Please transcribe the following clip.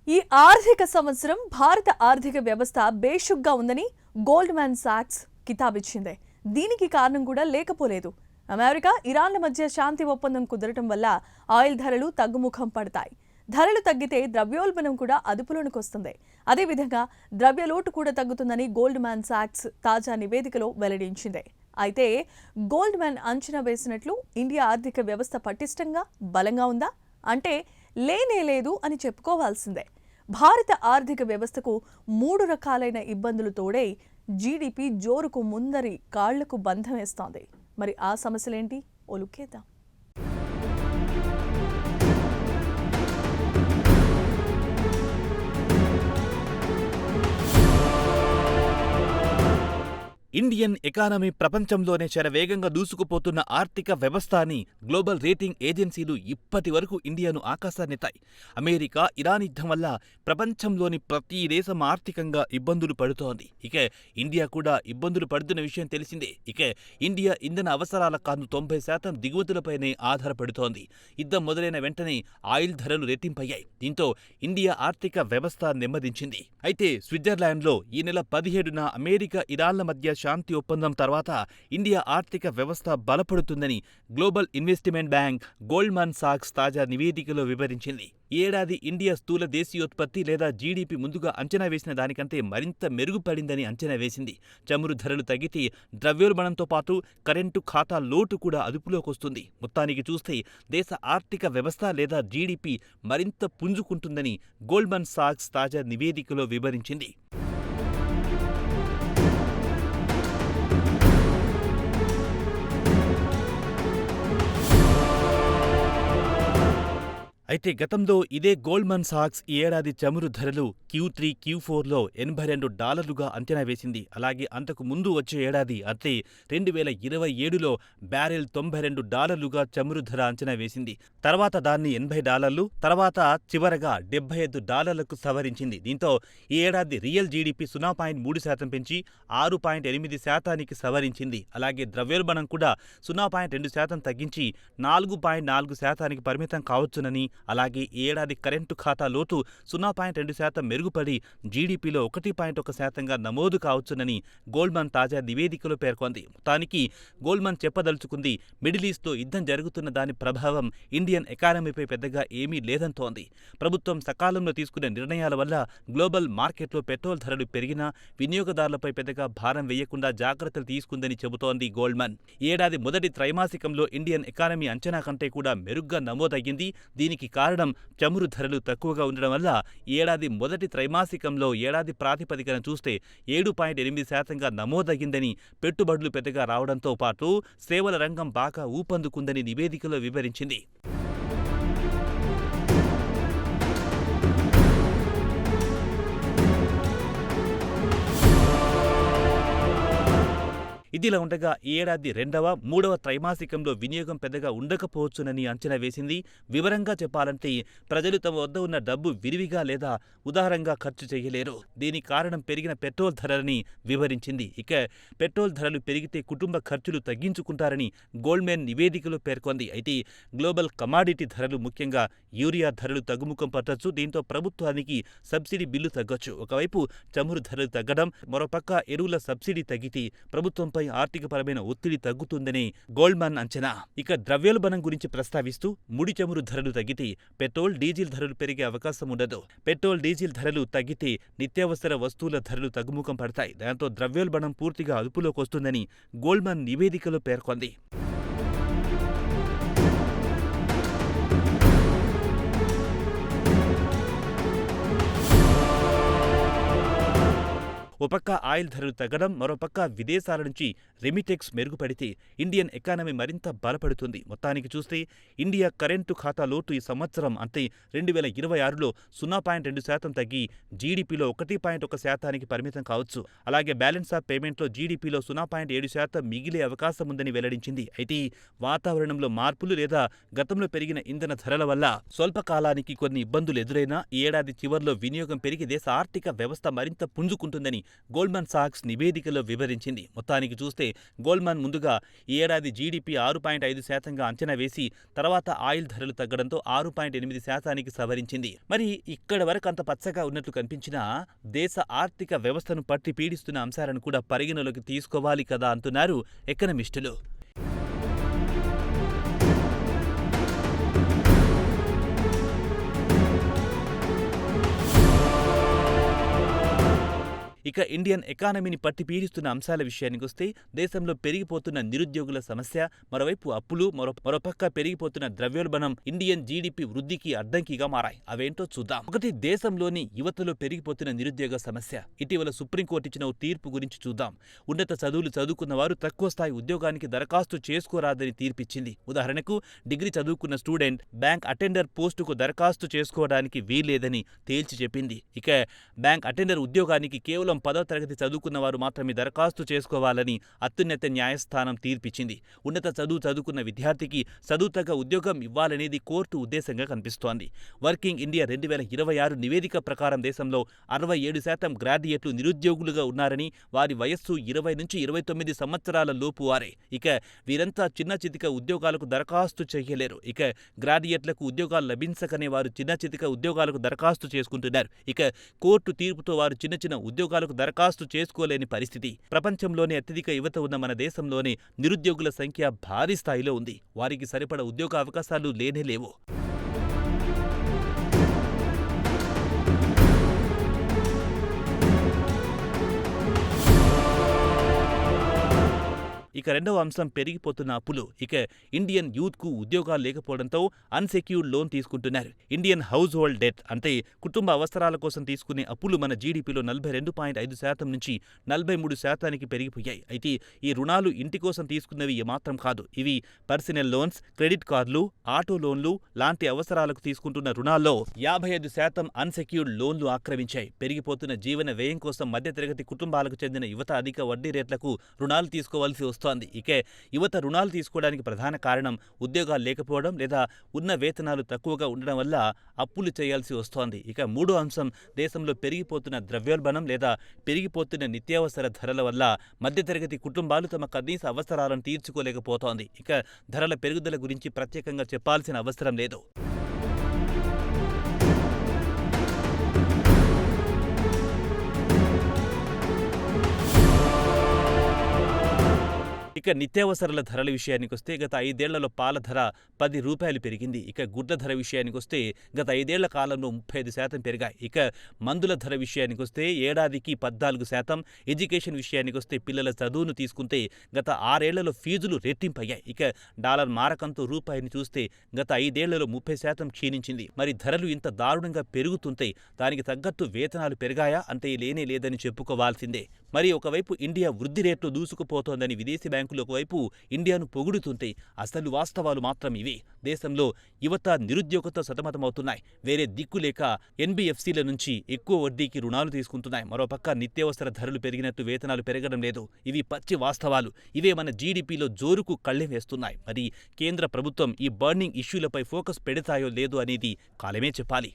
ఈ ఆర్థిక సంవత్సరం భారత ఆర్థిక వ్యవస్థ బేషుగ్గా ఉందని గోల్డ్‌మ్యాన్ సాక్స్ కితాబిచ్చింది. దీనికి కారణం కూడా లేకపోలేదు. అమెరికా, ఇరాన్ల మధ్య శాంతి ఒప్పందం కుదరటం వల్ల ఆయిల్ ధరలు తగ్గుముఖం పడతాయి. ధరలు తగ్గితే ద్రవ్యోల్బణం కూడా అదుపులోనికి వస్తుంది. అదేవిధంగా ద్రవ్యలోటు కూడా తగ్గుతుందని గోల్డ్‌మ్యాన్ సాక్స్ తాజా నివేదికలో వెల్లడించింది. అయితే గోల్డ్‌మ్యాన్ అంచనా వేసినట్లు ఇండియా ఆర్థిక వ్యవస్థ పటిష్టంగా, బలంగా ఉందా అంటే లేనే లేదు అని చెప్పుకోవాల్సిందే. భారత ఆర్థిక వ్యవస్థకు 3 రకాలైన ఇబ్బందులు తోడై జీడీపీ జోరుకు ముందరి కాళ్లకు బంధం వేస్తోంది. మరి ఆ సమస్యలేంటి? ఓ లుక్కేద్దాం. ఇండియన్ ఎకానమీ ప్రపంచంలోనే శరవేగంగా దూసుకుపోతున్న ఆర్థిక వ్యవస్థ అని గ్లోబల్ రేటింగ్ ఏజెన్సీలు ఇప్పటి వరకు ఇండియాను ఆకాశాన్నెత్తాయి. అమెరికా, ఇరాన్ యుద్ధం వల్ల ప్రపంచంలోని ప్రతి దేశం ఆర్థికంగా ఇబ్బందులు పడుతోంది. ఇక ఇండియా కూడా ఇబ్బందులు పడుతున్న విషయం తెలిసిందే. ఇక ఇండియా ఇంధన అవసరాల కాను 90% దిగుమతులపైనే ఆధారపడుతోంది. యుద్ధం మొదలైన వెంటనే ఆయిల్ ధరలు రెట్టింపయ్యాయి. దీంతో ఇండియా ఆర్థిక వ్యవస్థ నెమ్మదించింది. అయితే స్విట్జర్లాండ్లో ఈ నెల 17న అమెరికా, ఇరాన్ల మధ్య శాంతి ఒప్పందం తర్వాత ఇండియా ఆర్థిక వ్యవస్థ బలపడుతుందని గ్లోబల్ ఇన్వెస్ట్మెంట్ బ్యాంక్ గోల్డ్‌మ్యాన్ సాక్స్ తాజా నివేదికలో వివరించింది. ఈ ఏడాది ఇండియా స్థూల దేశీయోత్పత్తి లేదా జీడీపీ ముందుగా అంచనా వేసిన దానికంటే మరింత మెరుగుపడిందని అంచనా వేసింది. చమురు ధరలు తగ్గితే ద్రవ్యోల్బణంతో పాటు కరెంటు ఖాతా లోటు కూడా అదుపులోకొస్తుంది. మొత్తానికి చూస్తే దేశ ఆర్థిక వ్యవస్థ లేదా జీడీపీ మరింత పుంజుకుంటుందని గోల్డ్‌మ్యాన్ సాక్స్ తాజా నివేదికలో వివరించింది. అయితే గతంలో ఇదే గోల్డ్‌మ్యాన్ సాక్స్ ఈ ఏడాది చమురు ధరలు Q3, Q4లో $82గా అంచనా వేసింది. అలాగే అంతకు ముందు వచ్చే ఏడాది అంటే 2027లో బ్యారెల్ $92గా చమురు ధర అంచనా వేసింది. తర్వాత దాన్ని $80, తర్వాత చివరగా $75కు సవరించింది. దీంతో ఈ ఏడాది రియల్ జీడీపీ 0.3% పెంచి 6.8%కి సవరించింది. అలాగే ద్రవ్యోల్బణం కూడా 0.2% తగ్గించి 4.4%కి పరిమితం కావచ్చునని, అలాగే ఈ ఏడాది కరెంటు ఖాతా లోటు 0.2% మెరుగుపడి జీడీపీలో 1.1%గా నమోదు కావచ్చునని గోల్డ్‌మ్యాన్ తాజా నివేదికలో పేర్కొంది. మొత్తానికి గోల్డ్‌మ్యాన్ చెప్పదలుచుకుంది మిడిల్ ఈస్ట్లో యుద్ధం జరుగుతున్న దాని ప్రభావం ఇండియన్ ఎకానమీపై పెద్దగా ఏమీ లేదంటోంది. ప్రభుత్వం సకాలంలో తీసుకునే నిర్ణయాల వల్ల గ్లోబల్ మార్కెట్లో పెట్రోల్ ధరలు పెరిగినా వినియోగదారులపై పెద్దగా భారం వేయకుండా జాగ్రత్తలు తీసుకుందని చెబుతోంది గోల్డ్‌మ్యాన్. ఈ ఏడాది మొదటి త్రైమాసికంలో ఇండియన్ ఎకానమీ అంచనా కంటే కూడా మెరుగ్గా నమోదయ్యింది. దీనికి కారణం చమురు ధరలు తక్కువగా ఉండడం వల్ల ఈ ఏడాది మొదటి త్రైమాసికంలో ఏడాది ప్రాతిపదికన చూస్తే 7.8%గా నమోదయ్యిందని, పెట్టుబడులు పెద్దగా రావడంతో పాటు సేవల రంగం బాగా ఊపందుకుందని నివేదికలో వివరించింది. ఇదిలా ఉండగా ఈ ఏడాది రెండవ, మూడవ త్రైమాసికంలో వినియోగం పెద్దగా ఉండకపోవచ్చునని అంచనా వేసింది. వివరంగా చెప్పాలంటే ప్రజలు తమ వద్ద ఉన్న డబ్బు విరివిగా లేదా ఉదారంగా ఖర్చు చేయలేరు. దీనికి కారణం పెరిగిన పెట్రోల్ ధరలని వివరించింది. ఇక పెట్రోల్ ధరలు పెరిగితే కుటుంబ ఖర్చులు తగ్గించుకుంటారని గోల్డ్‌మ్యాన్ నివేదికలో పేర్కొంది. అయితే గ్లోబల్ కమాడిటీ ధరలు, ముఖ్యంగా యూరియా ధరలు తగ్గుముఖం పట్టొచ్చు. దీంతో ప్రభుత్వానికి సబ్సిడీ బిల్లు తగ్గొచ్చు. ఒకవైపు చమురు ధరలు తగ్గడం, మరోపక్క ఎరువుల సబ్సిడీ తగ్గితే ప్రభుత్వంపై ఆర్థికపరమైన ఒత్తిడి తగ్గుతుందని గోల్డ్‌మ్యాన్ అంచనా. ఇక ద్రవ్యోల్బణం గురించి ప్రస్తావిస్తూ ముడి చమురు ధరలు తగ్గితే పెట్రోల్, డీజిల్ ధరలు పెరిగే అవకాశం ఉండదు. పెట్రోల్, డీజిల్ ధరలు తగ్గితే నిత్యావసర వస్తువుల ధరలు తగ్గుముఖం పడతాయి. దాంతో ద్రవ్యోల్బణం పూర్తిగా అదుపులోకి వస్తుందని గోల్డ్‌మ్యాన్ నివేదికలో పేర్కొంది. ఓ పక్క ఆయిల్ ధరలు తగ్గడం, మరోపక్క విదేశాల నుంచి రెమిటెక్స్ మెరుగుపడితే ఇండియన్ ఎకానమీ మరింత బలపడుతుంది. మొత్తానికి చూస్తే ఇండియా కరెంటు ఖాతా లోటు ఈ సంవత్సరం అంటే 2026లో 0.2% తగ్గి జీడీపీలో 1.1%కి పరిమితం కావచ్చు. అలాగే బ్యాలెన్స్ ఆఫ్ పేమెంట్లో జీడీపీలో 0.7% మిగిలే అవకాశం ఉందని వెల్లడించింది. అయితే వాతావరణంలో మార్పులు లేదా గతంలో పెరిగిన ఇంధన ధరల వల్ల స్వల్పకాలానికి కొన్ని ఇబ్బందులు ఎదురైనా ఈ ఏడాది చివర్లో వినియోగం పెరిగి దేశ ఆర్థిక వ్యవస్థ మరింత పుంజుకుంటుందని గోల్డ్మన్ సాక్స్ నివేదికలో వివరించింది. మొత్తానికి చూస్తే గోల్డ్మన్ ముందుగా ఈ ఏడాది జీడీపీ 6.5% అంచనా వేసి తర్వాత ఆయిల్ ధరలు తగ్గడంతో 6.8% సవరించింది. మరి ఇక్కడ వరకు అంత పచ్చగా ఉన్నట్లు కనిపించినా దేశ ఆర్థిక వ్యవస్థను పట్టి పీడిస్తున్న అంశాలను కూడా పరిగణలోకి తీసుకోవాలి కదా అంటున్నారు ఎకనమిస్టులు. ఇక ఇండియన్ ఎకానమీని పట్టి పీడిస్తున్న అంశాల విషయానికొస్తే దేశంలో పెరిగిపోతున్న నిరుద్యోగుల సమస్య, మరోవైపు అప్పులు, మరోపక్క పెరిగిపోతున్న ద్రవ్యోల్బణం ఇండియన్ జీడీపీ వృద్ధికి అడ్డంకిగా మారాయి. అవేంటో చూద్దాం. ఒకటి, దేశంలోని యువతలో పెరిగిపోతున్న నిరుద్యోగ సమస్య. ఇటీవల సుప్రీంకోర్టు ఇచ్చిన ఓ తీర్పు గురించి చూద్దాం. ఉన్నత చదువులు చదువుకున్న వారు తక్కువ స్థాయి ఉద్యోగానికి దరఖాస్తు చేసుకోరాదని తీర్పిచ్చింది. ఉదాహరణకు డిగ్రీ చదువుకున్న స్టూడెంట్ బ్యాంక్ అటెండర్ పోస్టుకు దరఖాస్తు చేసుకోవడానికి వీల్లేదని తేల్చి చెప్పింది. ఇక బ్యాంక్ అటెండర్ ఉద్యోగానికి కేవలం 10వ తరగతి చదువుకున్న వారు మాత్రమే దరఖాస్తు చేసుకోవాలని అత్యున్నత న్యాయస్థానం తీర్పిచ్చింది. ఉన్నత చదువు చదువుకున్న విద్యార్థికి చదువుతగ్గ ఉద్యోగం ఇవ్వాలనేది కోర్టు ఉద్దేశంగా కనిపిస్తోంది. వర్కింగ్ ఇండియా 2026 నివేదిక ప్రకారం దేశంలో 67% గ్రాడ్యుయేట్లు నిరుద్యోగులుగా ఉన్నారని, వారి వయస్సు 20 నుంచి 29 సంవత్సరాల లోపు వారే. ఇక వీరంతా చిన్న చితిక ఉద్యోగాలకు దరఖాస్తు చేయలేరు. ఇక గ్రాడ్యుయేట్లకు ఉద్యోగాలు లభించకనే వారు చిన్న చితిక ఉద్యోగాలకు దరఖాస్తు చేసుకుంటున్నారు. ఇక కోర్టు తీర్పుతో వారు చిన్న చిన్న ఉద్యోగాలకు దరఖాస్తు చేసుకోలేని పరిస్థితి. ప్రపంచంలోనే అత్యధిక యువత ఉన్న మన దేశంలోనే నిరుద్యోగుల సంఖ్య భారీ స్థాయిలో ఉంది. వారికి సరిపడ ఉద్యోగ అవకాశాలు లేనేలేవు. ఇక రెండవ అంశం పెరిగిపోతున్న అప్పులు. ఇక ఇండియన్ యూత్ కు ఉద్యోగాలు లేకపోవడంతో అన్సెక్యూర్డ్ లోన్ తీసుకుంటున్నారు. ఇండియన్ హౌస్ హోల్డ్ డెట్ అంటే కుటుంబ అవసరాల కోసం తీసుకునే అప్పులు మన జీడీపీలో 42.5% నుంచి 43% పెరిగిపోయాయి. అయితే ఈ రుణాలు ఇంటి కోసం తీసుకున్నవి ఏమాత్రం కాదు. ఇవి పర్సనల్ లోన్స్, క్రెడిట్ కార్డులు, ఆటో లోన్లు లాంటి అవసరాలకు తీసుకుంటున్న రుణాల్లో 55% అన్సెక్యూర్డ్ లోన్లు ఆక్రమించాయి. పెరిగిపోతున్న జీవన వ్యయం కోసం మధ్యతరగతి కుటుంబాలకు చెందిన యువత అధిక వడ్డీ రేట్లకు రుణాలు తీసుకోవాల్సి వస్తోంది. ఇక యువత రుణాలు తీసుకోవడానికి ప్రధాన కారణం ఉద్యోగాలు లేకపోవడం లేదా ఉన్న వేతనాలు తక్కువగా ఉండడం వల్ల అప్పులు చేయాల్సి వస్తోంది. ఇక మూడో అంశం దేశంలో పెరిగిపోతున్న ద్రవ్యోల్బణం లేదా పెరిగిపోతున్న నిత్యావసర ధరల వల్ల మధ్యతరగతి కుటుంబాలు తమ కనీస అవసరాలను తీర్చుకోలేకపోతోంది. ఇక ధరల పెరుగుదల గురించి ప్రత్యేకంగా చెప్పాల్సిన అవసరం లేదు. ఇక నిత్యావసరాల ధరల విషయానికొస్తే గత 5 ఏళ్లలో పాల ధర 10 రూపాయలు పెరిగింది. ఇక గుడ్ల ధర విషయానికొస్తే గత 5 ఏళ్ల కాలంలో 35% పెరిగాయి. ఇక మందుల ధర విషయానికొస్తే ఏడాదికి 14%. ఎడ్యుకేషన్ విషయానికొస్తే పిల్లల చదువును తీసుకుంటే గత 6 ఏళ్లలో ఫీజులు రెట్టింపయ్యాయి. ఇక డాలర్ మారకంతో రూపాయిని చూస్తే గత 5 ఏళ్లలో 30% క్షీణించింది. మరి ధరలు ఇంత దారుణంగా పెరుగుతుంటే దానికి తగ్గట్టు వేతనాలు పెరిగాయా అంటే లేనే లేదని చెప్పుకోవాల్సిందే. మరి ఒకవైపు ఇండియా వృద్ధి రేట్లు దూసుకుపోతోందని విదేశీ బ్యాంకులు ఒకవైపు ఇండియాను పొగుడుతుంటే అసలు వాస్తవాలు మాత్రం ఇవే. దేశంలో యువత నిరుద్యోగంతో సతమతమవుతున్నాయి. వేరే దిక్కులేక ఎన్బిఎఫ్సిల నుంచి ఎక్కువ వడ్డీకి రుణాలు తీసుకుంటున్నాయి. మరోపక్క నిత్యావసర ధరలు పెరిగినట్టు వేతనాలు పెరగడం లేదు. ఇవి పచ్చి వాస్తవాలు. ఇవే మన జీడీపీలో జోరుకు కళ్ళెం వేస్తున్నాయి. మరి కేంద్ర ప్రభుత్వం ఈ బర్నింగ్ ఇష్యూలపై ఫోకస్ పెడతాయో లేదో అనేది కాలమే చెప్పాలి.